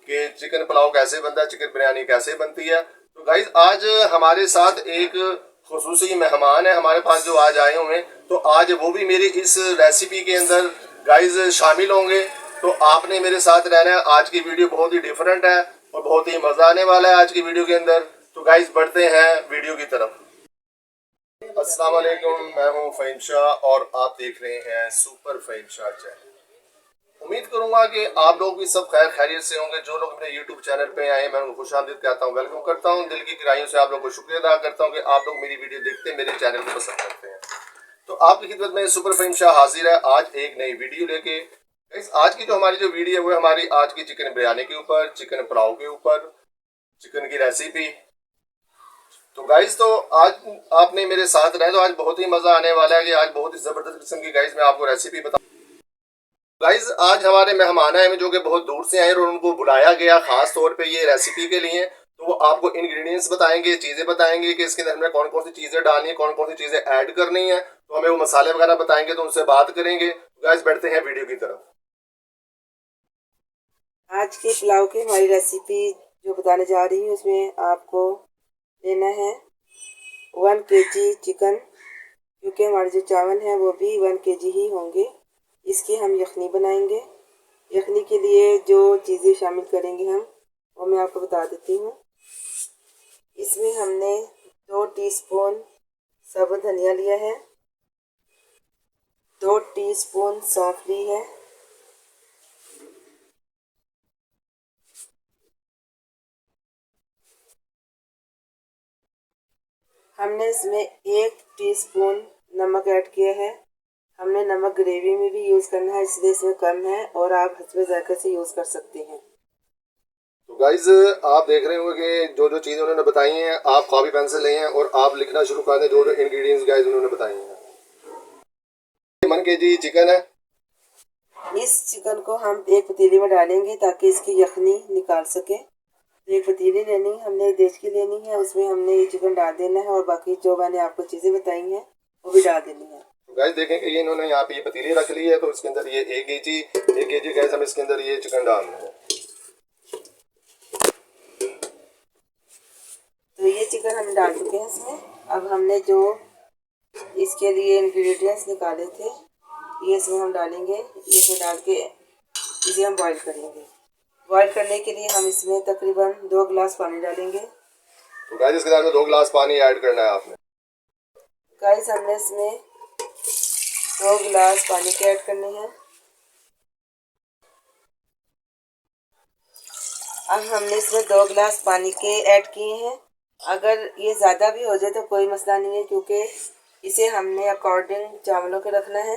कि चिकन पुलाव कैसे बनता है, चिकन बिरयानी कैसे बनती है। तो गाइज आज हमारे साथ एक खुसूसी मेहमान है हमारे पास जो आज आए हुए हैं, तो आज वो भी मेरी इस रेसिपी के अंदर गाइज शामिल होंगे। तो आपने मेरे साथ रहना है। आज की वीडियो बहुत ही डिफरेंट है और बहुत ही मजा आने वाला है आज की वीडियो के अंदर। तो गाइज बढ़ते हैं वीडियो की तरफ। अस्सलाम वालेकुम, मैं हूं फ़हीम शाह और आप देख रहे हैं सुपर फ़हीम शाह चैनल। उम्मीद करूंगा कि आप लोग भी सब खैर खैरियत से होंगे। जो लोग मेरे यूट्यूब चैनल पे आए मैं उनको खुशामदीद कहता हूँ, वेलकम करता हूँ। दिल की गहराइयों से आप लोग को शुक्रिया अदा करता हूँ कि आप लोग मेरी वीडियो देखते हैं, मेरे चैनल को पसंद करते हैं। तो आपकी खिदमत में सुपर फ़हीम शाह हाजिर है आज एक नई वीडियो लेके। आज की जो हमारी जो वीडियो है वो हमारी आज की चिकन बिरयानी के ऊपर, चिकन पुलाव के ऊपर, चिकन की रेसिपी। तो गाइज तो आज आपने मेरे साथ रहे तो आज बहुत ही मजा आने वाला है कि आज बहुत ही जबरदस्त किस्म की गाइज मैं आपको रेसिपी बताऊं। गाइज आज हमारे मेहमान आए हैं जो कि बहुत दूर से आए और उनको बुलाया गया खास तौर पे ये रेसिपी के लिए। तो वो आपको इंग्रेडिएंट्स बताएंगे, चीजें बताएंगे कि इसके अंदर हमें कौन कौन सी चीजें डालनी है, कौन कौन सी चीजें ऐड करनी है। तो हमें वो मसाले वगैरह बताएंगे, तो उनसे बात करेंगे। गाइज बढ़ते हैं वीडियो की तरफ। आज के पुलाव की हमारी रेसिपी जो बताने जा रही हूँ उसमें आपको लेना है 1 kg चिकन, क्योंकि हमारे जो चावल हैं वो भी 1 kg ही होंगे। इसकी हम यखनी बनाएंगे। यखनी के लिए जो चीज़ें शामिल करेंगे हम वो मैं आपको बता देती हूँ। इसमें हमने 2 टीस्पून साबुत धनिया लिया है, 2 टीस्पून सौंफ ली है, हमने इसमें 1 टीस्पून नमक ऐड किया है। हमने नमक ग्रेवी में भी यूज़ करना है, इसलिए इसमें कम है और आप हस्बे जायके से यूज़ कर सकते हैं। तो गाइज आप देख रहे होंगे कि जो जो चीजें उन्होंने बताई हैं आप कॉपी पेंसिल लें हैं और आप लिखना शुरू कर दें जो जो इंग्रेडिएंट्स गाइज उन्होंने बताई हैं। 1 kg चिकन है। इस चिकन को हम एक पतीली में डालेंगे ताकि इसकी यखनी निकाल सके। तो एक पतीली लेनी, हमने देश की लेनी है, उसमें हमने ये चिकन डाल देना है और बाकी जो मैंने आपको चीज़ें बताई हैं वो भी डाल देनी है। तो गाइज देखें कि ये इन्होंने यहाँ पे ये पतीली रख ली है, तो इसके अंदर ये 1 kg गाइज हम इसके अंदर ये चिकन डाल रहे हैं। तो ये चिकन हम डाल चुके हैं इसमें। अब हमने जो इसके लिए इंग्रेडिएंट्स निकाले थे ये इसमें हम डालेंगे। ये इसमें डाल के इसे हम बॉईल करेंगे। बॉईल करने के लिए हम इसमें तकरीबन 2 गिलास पानी डालेंगे। तो गाइज इसके अंदर 2 गिलास पानी ऐड करना है आपने। गाइस हमने इसमें 2 गिलास पानी के ऐड करने हैं। अब हमने इसमें 2 गिलास पानी के ऐड किए हैं। अगर ये ज़्यादा भी हो जाए तो कोई मसला नहीं है, क्योंकि इसे हमने अकॉर्डिंग चावलों के रखना है।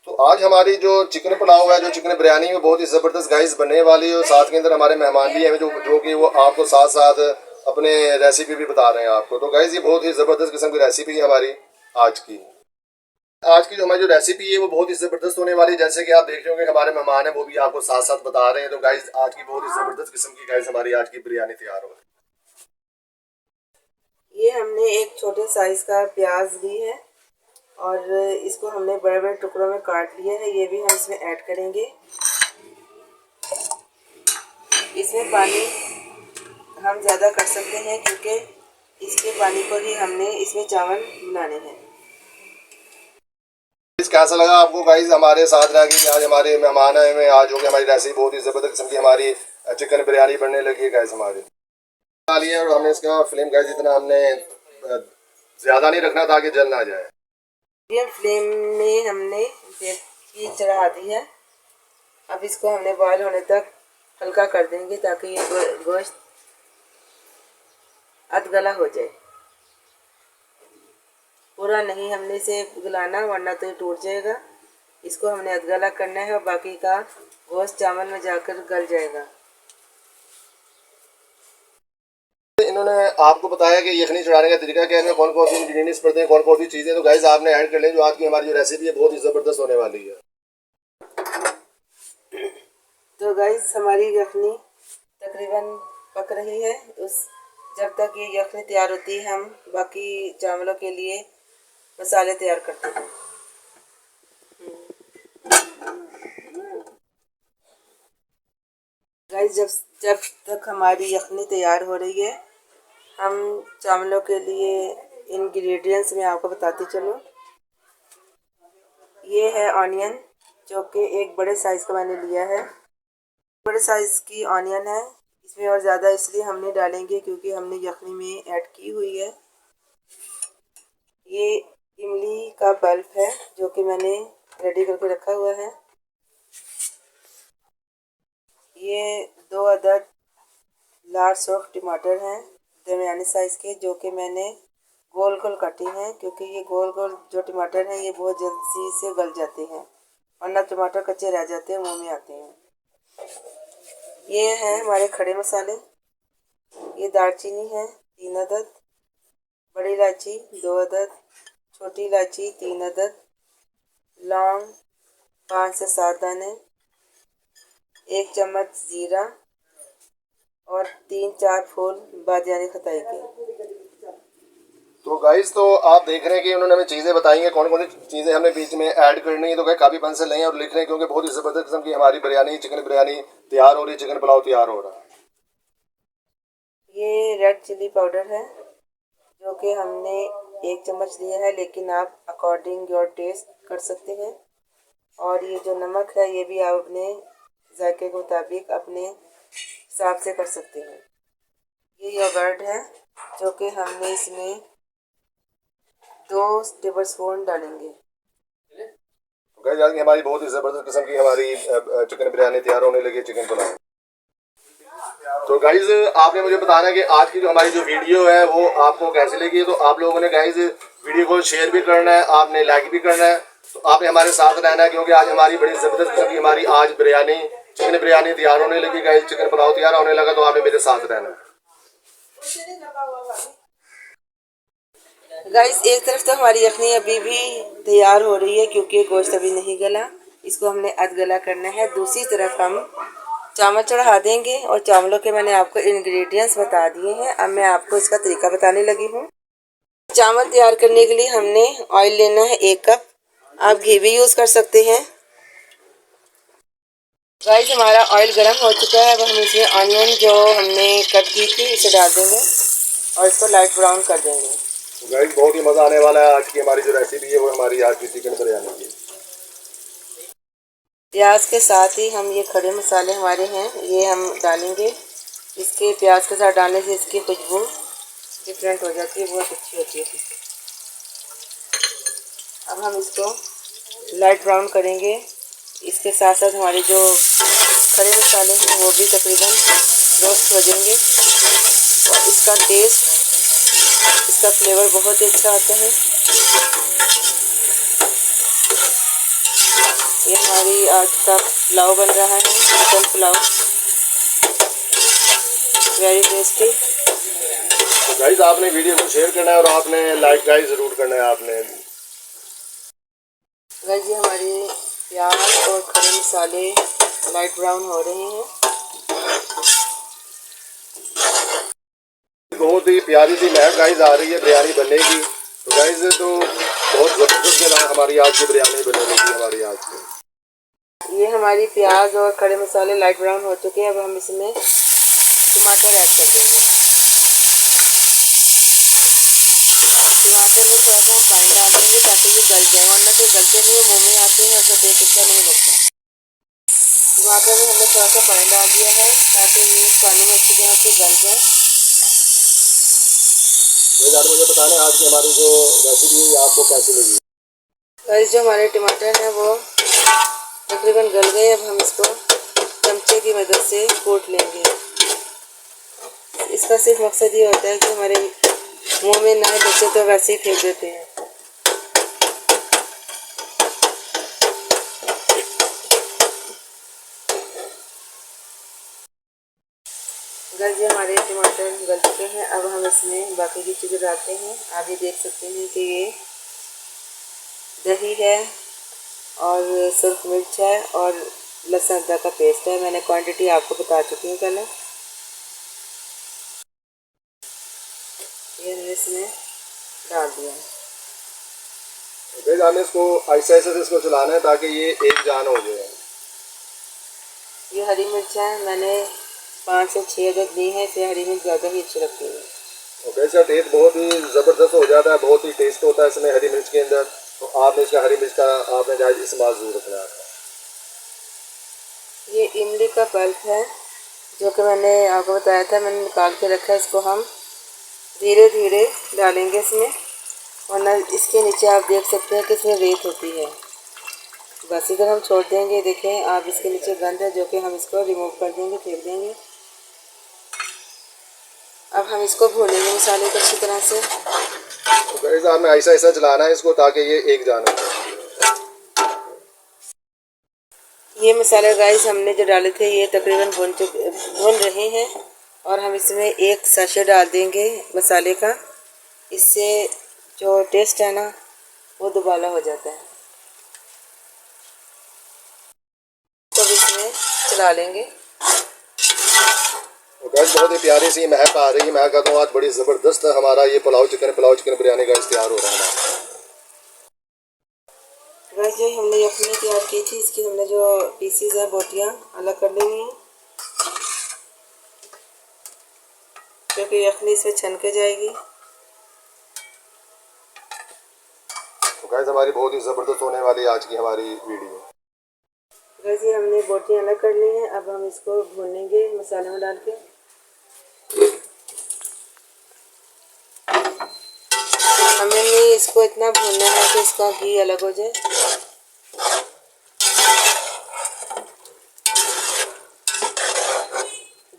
तो आज हमारी जो चिकन पुलाव है, जो चिकन बिरयानी में बहुत ही ज़बरदस्त गाइस बनने वाली है और साथ के अंदर हमारे मेहमान भी हैं जो कि वो आपको साथ साथ अपने रेसिपी भी बता रहे हैं आपको। तो गाइस ये बहुत ही ज़बरदस्त किस्म की रेसिपी है हमारी आज की। आज की जो हमारी जो रेसिपी है वो बहुत ही ज़बरदस्त होने वाली है। जैसे कि आप देख रहे होंगे हमारे मेहमान हैं वो भी आपको साथ साथ बता रहे हैं। तो गाइस आज की बहुत ही ज़बरदस्त किस्म की गाइस हमारी आज की बिरयानी तैयार हो रही ये हमने एक छोटे साइज़ का प्याज ली है और इसको हमने बड़े बड़े टुकड़ों में काट लिया है। ये भी हम इसमें ऐड करेंगे। इसमें पानी हम ज़्यादा कर सकते हैं क्योंकि इसके पानी को ही हमने इसमें चावल बनाने हैं। कैसा लगा आपको गाइस हमारे साथ रह के? आज हमारे मेहमान आए हुए आज हो गए, हमारी रेसिपी बहुत ही ज़बरदस्त किस्म की हमारी चिकन बिरयानी बनने लगी है गाइस हमारी। डालिए और हमने इसका फ्लेम गाइस इतना हमने ज़्यादा नहीं रखना ताकि जल ना जाए। मीडियम फ्लेम में हमने देखी चढ़ा दी है। अब इसको हमने बॉयल होने तक हल्का कर देंगे ताकि ये गोश्त अधगला हो जाए। पूरा नहीं हमने इसे गलाना, वरना तो ये टूट जाएगा। इसको हमने अधगला करना है और बाकी का गोश्त चावल में जाकर गल जाएगा। इन्होंने आपको बताया कि यखनी चढ़ाने का तरीका क्या है, कौन कौन सी इंग्रीडियंट्स पड़ते हैं, कौन कौन सी चीज़ें। तो गाइस आपने ऐड कर लें। जो आज की हमारी जो रेसिपी है बहुत ही ज़बरदस्त होने वाली है। तो गाइस हमारी यखनी तकरीबन पक रही है। उस जब तक ये यखनी तैयार होती है हम बाकी चावलों के लिए मसाले तैयार करते हैं। गाइस जब तक हमारी यखनी तैयार हो रही है, हम चावलों के लिए इंग्रेडिएंट्स मैं आपको बताती चलूँ। ये है ऑनियन, जो कि एक बड़े साइज़ का मैंने लिया है। बड़े साइज़ की ऑनियन है, इसमें और ज़्यादा इसलिए हम नहीं डालेंगे क्योंकि हमने यखनी में ऐड की हुई है। ये इमली का पल्प है जो कि मैंने रेडी करके रखा हुआ है। ये 2 अदद लार्ज सॉफ्ट टमाटर हैं दरमियानी साइज़ के, जो कि मैंने गोल गोल काटी हैं क्योंकि ये गोल गोल जो टमाटर हैं ये बहुत जल्दी से गल जाते हैं, वरना टमाटर कच्चे रह जाते हैं, मुंह में आते हैं। ये हैं हमारे खड़े मसाले। ये दालचीनी है 3 अदद, बड़ी इलायची 2 अदद, छोटी इलायची 3 अदद, लौंग 5 से 7 दाने, 1 चम्मच जीरा और 3-4 फूल बादियानी खताई के। तो गाइस, तो आप देख रहे हैं कि उन्होंने हमें चीज़ें बताई हैं, कौन कौन सी चीज़ें हमने बीच में ऐड करनी है। तो गाइस काफ़ी मन से लें और लिख रहे हैं क्योंकि बहुत ही ज़बरदस्त किस्म की हमारी बिरयानी, चिकन बिरयानी तैयार हो रही है, चिकन पुलाव तैयार हो रहा है। ये रेड चिली पाउडर है जो कि हमने 1 चम्मच लिया है, लेकिन आप अकॉर्डिंग योर टेस्ट कर सकते हैं। और ये जो नमक है ये भी आप अपने जायके के मुताबिक अपने हिसाब से कर सकते हैं। ये योगर्ट है जो कि हमने इसमें 2 टेबल स्पून डालेंगे। गाइस आज की हमारी बहुत ही ज़बरदस्त किस्म की हमारी चिकन बिरयानी तैयार होने लगी, चिकन पुलाव। तो गाइज आपने मुझे बताना है कि आज की जो हमारी जो वीडियो है वो आपको कैसी लगी। तो आप लोगों ने गाइज वीडियो को शेयर भी करना है, आपने लाइक भी करना है। तो आपने हमारे साथ रहना है क्योंकि आज हमारी बड़ी ज़बरदस्त किस्म की हमारी आज बिरयानी, चिकन बिरयानी तैयार होने लगी गाइज, चिकन पुलाव तैयार होने लगा। तो आपने मेरे साथ रहना है। गाइस एक तरफ तो हमारी यखनी अभी भी तैयार हो रही है क्योंकि गोश्त अभी नहीं गला, इसको हमने अध गला करना है। दूसरी तरफ हम चावल चढ़ा देंगे और चावलों के मैंने आपको इंग्रेडिएंट्स बता दिए हैं। अब मैं आपको इसका तरीका बताने लगी हूँ। चावल तैयार करने के लिए हमने ऑयल लेना है 1 कप, आप घी भी यूज़ कर सकते हैं। गाइस हमारा ऑयल गर्म हो चुका है, अब हम इसमें ऑनियन जो हमने कट की थी इसे डाल देंगे और इसको लाइट ब्राउन कर देंगे। तो गाइस बहुत ही मज़ा आने वाला है। आज की हमारी जो रेसिपी है वो हमारी आज की चिकन बिरयानी की। प्याज के साथ ही हम ये खड़े मसाले हमारे हैं ये हम डालेंगे। इसके प्याज के साथ डालने से इसकी खुशबू डिफरेंट हो जाती है, बहुत अच्छी होती है खुशबू। अब हम इसको लाइट ब्राउन करेंगे। इसके साथ साथ हमारे जो खड़े मसाले हैं वो भी तकरीबन रोस्ट हो जाएंगे और इसका टेस्ट, इसका फ्लेवर बहुत ही अच्छा आता है। ये हमारी आज का पुलाव बन रहा है, चिकन पुलाव, वेरी टेस्टी। तो गाइस आपने वीडियो को शेयर करना है और आपने लाइक गाइस ज़रूर करना है। आपने गाइस ये हमारे प्याज और खड़े मसाले लाइट ब्राउन हो रहे हैं। बहुत ही प्यारी सी महक गाइस आ रही है, बिरयानी बनेगी। तो गाइस तो बहुत ज़बरदस्त हमारी आज की बिरयानी बनेगी हमारी आज की। ये हमारी प्याज और खड़े मसाले लाइट ब्राउन हो चुके हैं। अब हम इसमें टमाटर ऐड कर देंगे। टमाटर में थोड़ा सा हम पानी डाल देंगे ताकि ये गल जाए, वरना तो गलते नहीं, मुँह में आते हैं, ऐसा टेस्ट अच्छा नहीं लगता। टमाटर में हमने थोड़ा सा पानी डाल दिया है ताकि मीट पानी में अच्छी तरह से गल जाए। मुझे बताना आज की हमारी जो रेसिपी है आपको कैसी लगी। गाइस जो हमारे टमाटर हैं वो तकरीबन गल गए। अब हम इसको चमचे की मदद से कूट लेंगे। इसका सिर्फ मकसद ये होता है कि हमारे मुंह में ना बचे तो वैसे ही फेंक देते हैं। गाइस ये हमारे टमाटर गल चुके हैं। अब हम इसमें बाकी की चीज़ें डालते हैं। आप ये देख सकते हैं कि ये दही है और सुर्ख मिर्च है और लहसुन अदरक का पेस्ट है। मैंने क्वांटिटी आपको बता चुकी हूँ पहले। ये हमने इसमें डाल दिया। हमें इसको ऐसे ऐसे इसको चलाना है ताकि ये एक जान हो जाए। ये हरी मिर्च है, मैंने 5 से 6 अदद ली है, इससे हरी मिर्च ज़्यादा ही अच्छी लगती है। ओके, इसका टेस्ट बहुत ही ज़बरदस्त हो जाता है, बहुत ही टेस्ट होता है इसमें हरी मिर्च के अंदर। तो आपने इसका हरी मिर्च का आपने गाइस इस्तेमाल ज़रूर रखना है। ये इमली का पल्प है जो कि मैंने आपको बताया था, मैंने निकाल के रखा है। इसको हम धीरे धीरे डालेंगे इसमें, वरना इसके नीचे आप देख सकते हैं कि इसमें रेत होती है। बस इधर हम छोड़ देंगे। देखें आप, इसके नीचे गंद है जो कि हम इसको रिमूव कर देंगे, फेंक देंगे। अब हम इसको भूनेंगे मसाले को अच्छी तरह से। तो गाइस हमें ऐसा ऐसा चलाना है इसको ताकि ये एक जाना। ये मसाले गाइस हमने जो डाले थे ये तकरीबन भुन रहे हैं, और हम इसमें एक सैशे डाल देंगे मसाले का। इससे जो टेस्ट है ना वो दुबाला हो जाता है। तो इसमें चला लेंगे। तो गाइस बहुत ही प्यारी सी महक आ रही है। मैं कहता हूँ आज बड़ी ज़बरदस्त हमारा ये पुलाव चिकन बिरयानी गाइस तैयार हो रहा है हमारा। गाइस जो हमने यखनी तैयार की थी, इसकी हमने जो पीसीज है बोटियाँ अलग कर ली हैं, क्योंकि यखनी इसमें छन के जाएगी। तो गाइस हमारी बहुत ही ज़बरदस्त होने वाली आज की हमारी वीडियो। गाइस ये हमने बोटियाँ अलग कर ली हैं। अब हम इसको भूनेंगे मसाले में डाल के। हमें नहीं इसको इतना भूनना है कि इसका घी अलग हो जाए।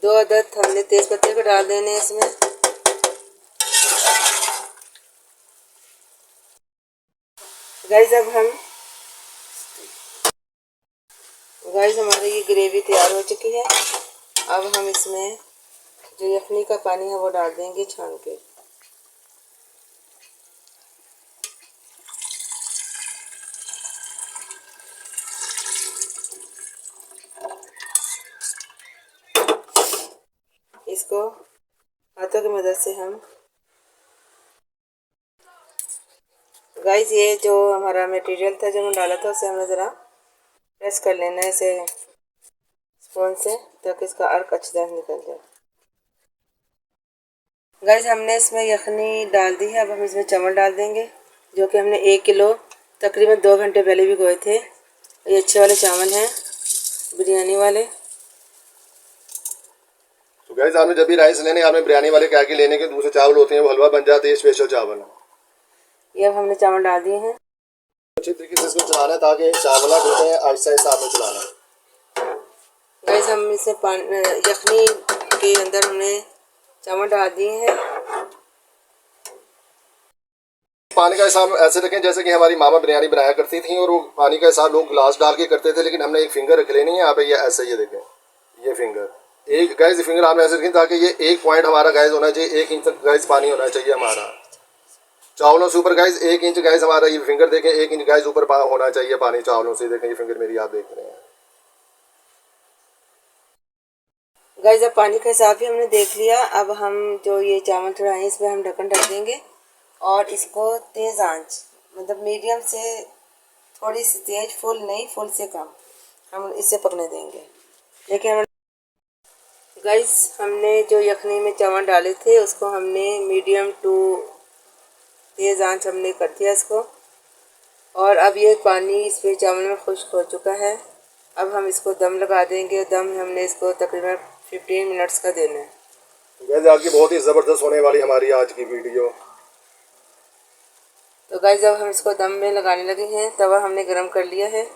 दो अदद हमने तेज पत्ते को डाल देने हैं इसमें। गाइस हमारी ये ग्रेवी तैयार हो चुकी है। अब हम इसमें जो यखनी का पानी है वो डाल देंगे छान के। इसको हाथों की मदद से हम, गाइस ये जो हमारा मटेरियल था जो हमने डाला था उसे हमने ज़रा प्रेस कर लेना है इसे स्पून से, ताकि इसका अर्क अच्छी तरह निकल जाए। गाइस हमने इसमें यखनी डाल दी है। अब हम इसमें चावल डाल देंगे जो कि हमने 1 किलो तकरीबन 2 घंटे पहले भी गोए थे। ये अच्छे वाले चावल हैं, बिरयानी वाले। तो गाइस आपने जब भी राइस लेने आपने बिरयानी वाले क्या के लेने के दूसरे चावल होते हैं वो हलवा बन जाते हैं, स्पेशल चावल। ये अब हमने चावल डाल दिए हैं। अच्छी तरीके से इसको चलाना है ताकि चावल टूटे हैं। आहिस्ता आहिस्ता आपने चलाना है। गाइस हम इसे यखनी के अंदर हमने चावल डाल दिए हैं। पानी का हिसाब ऐसे रखें जैसे कि हमारी मामा बिरयानी बनाया करती थी, और वो पानी का हिसाब लोग गिलास डाल के करते थे, लेकिन हमने एक फिंगर रख लेनी है यहाँ पे। ये ऐसे ये देखें, ये फिंगर एक गैस फिंगर आपने ऐसे रखें ताकि ये एक पॉइंट हमारा गैस होना चाहिए, 1 इंच तक गैस पानी होना चाहिए हमारा चावलों से ऊपर। गैस 1 इंच गैस हमारा, ये फिंगर देखें 1 इंच गैस ऊपर होना चाहिए पानी चावलों से। देखें ये फिंगर मेरी आप देख रहे हैं। गाइस अब पानी का हिसाब भी हमने देख लिया। अब हम जो ये चावल चढ़ाए हैं इसमें हम ढक्कन ढक देंगे, और इसको तेज़ आंच मतलब मीडियम से थोड़ी सी तेज, फुल नहीं, फुल से कम हम इसे पकने देंगे। देखिए हम गाइस हमने जो यखनी में चावल डाले थे उसको हमने मीडियम टू तेज़ आंच हमने कर दिया इसको, और अब ये पानी इसमें चावल में खुश्क हो चुका है। अब हम इसको दम लगा देंगे। दम हमने इसको तकरीबन 15 मिनट्स का देना है। गैस आज की बहुत ही ज़बरदस्त होने वाली हमारी आज की वीडियो। तो गाइस जब हम इसको दम में लगाने लगे हैं, तवा हमने गरम कर लिया है।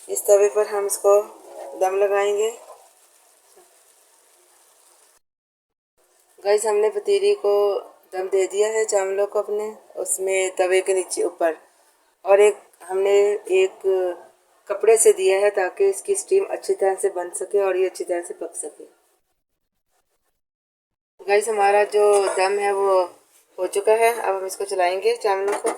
इस तवे पर हम इसको दम लगाएंगे। गाइस हमने पतीली को दम दे दिया है चावलों को अपने उसमें तवे के नीचे ऊपर, और हमने एक कपड़े से दिया है ताकि इसकी स्टीम अच्छी तरह से बन सके और ये अच्छी तरह से पक सके। गाइस हमारा जो दम है वो हो चुका है। अब हम इसको चलाएंगे चावलों को।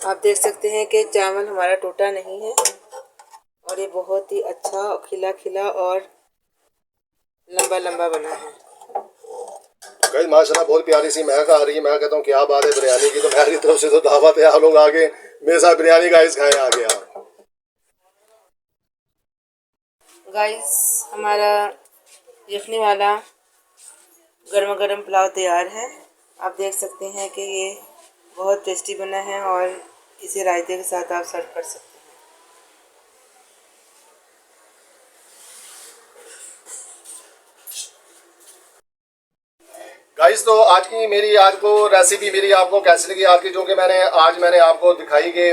आप देख सकते हैं कि चावल हमारा टूटा नहीं है, और ये बहुत ही अच्छा खिला खिला और लंबा लंबा बना है। गाइस माशाल्लाह बहुत प्यारी सी महक आ रही है। मैं कहता हूँ क्या बात है बिरयानी की। तो मेरी तरफ से तो दावत है, आप लोग आगे मेरे साथ बिरयानी गाइस खाएं आगे आप। गाइस हमारा यखनी वाला गर्मा गर्म पुलाव तैयार है। आप देख सकते हैं कि ये बहुत टेस्टी बना है और इसे रायते के साथ आप सर्व कर सकते हैं। गाइस तो आज की मेरी आपको रेसिपी मेरी आपको कैसी लगी आज की, जो कि मैंने आपको दिखाई कि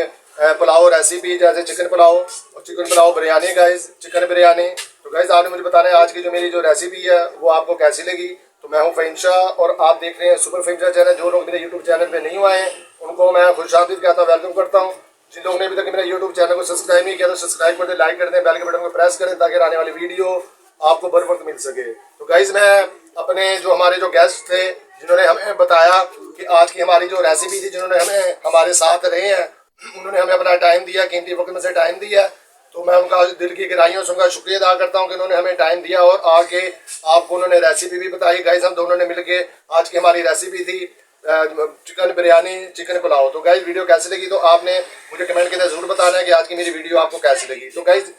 पुलाव रेसिपी जैसे चिकन पुलाव और chicken pulao biryani guys, chicken biryani. तो गाइस आपने मुझे बताना है आज की जो मेरी जो रेसिपी है वो आपको कैसी लगी। तो मैं हूं फ़हीम शाह और आप देख रहे हैं सुपर फ़हीम शाह चैनल। जो लोग मेरे यूट्यूब चैनल पे नहीं हुए हैं उनको मैं खुशामदीद कहता हूँ, वेलकम करता हूँ। जिन लोगों ने अभी तक मेरा यूट्यूब चैनल को सब्सक्राइब नहीं किया तो सब्सक्राइब कर दें, लाइक कर दें, बेल के बटन को प्रेस करें ताकि आने वाली वीडियो आपको बर वक्त मिल सके। तो गाइस मैं अपने जो हमारे जो गेस्ट थे जिन्होंने हमें बताया कि आज की हमारी जो रेसिपी थी, जिन्होंने हमें हमारे साथ रहे हैं, उन्होंने हमें अपना टाइम दिया, कीमती वक्त में से टाइम दिया। तो मैं उनका दिल की गहराइयों से उनका शुक्रिया अदा करता हूं कि उन्होंने हमें टाइम दिया और आके आपको उन्होंने रेसिपी भी बताई। गाइस हम दोनों ने मिलके आज की हमारी रेसिपी थी चिकन बिरयानी, चिकन पुलाव। तो गाइस वीडियो कैसी लगी तो आपने मुझे कमेंट के अंदर जरूर बताना है कि आज की मेरी वीडियो आपको कैसी लगी। तो गाइस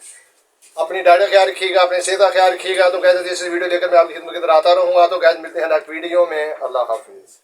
अपनी डाइट का ख्याल रखिएगा, अपने सेहत का ख्याल रखिएगा। तो गाइस जैसे वीडियो लेकर मैं आपकी खिदमत की तरफ आता रहूँगा। तो गाइस मिलते हैं नेक्स्ट वीडियो में। अल्लाह हाफिज़।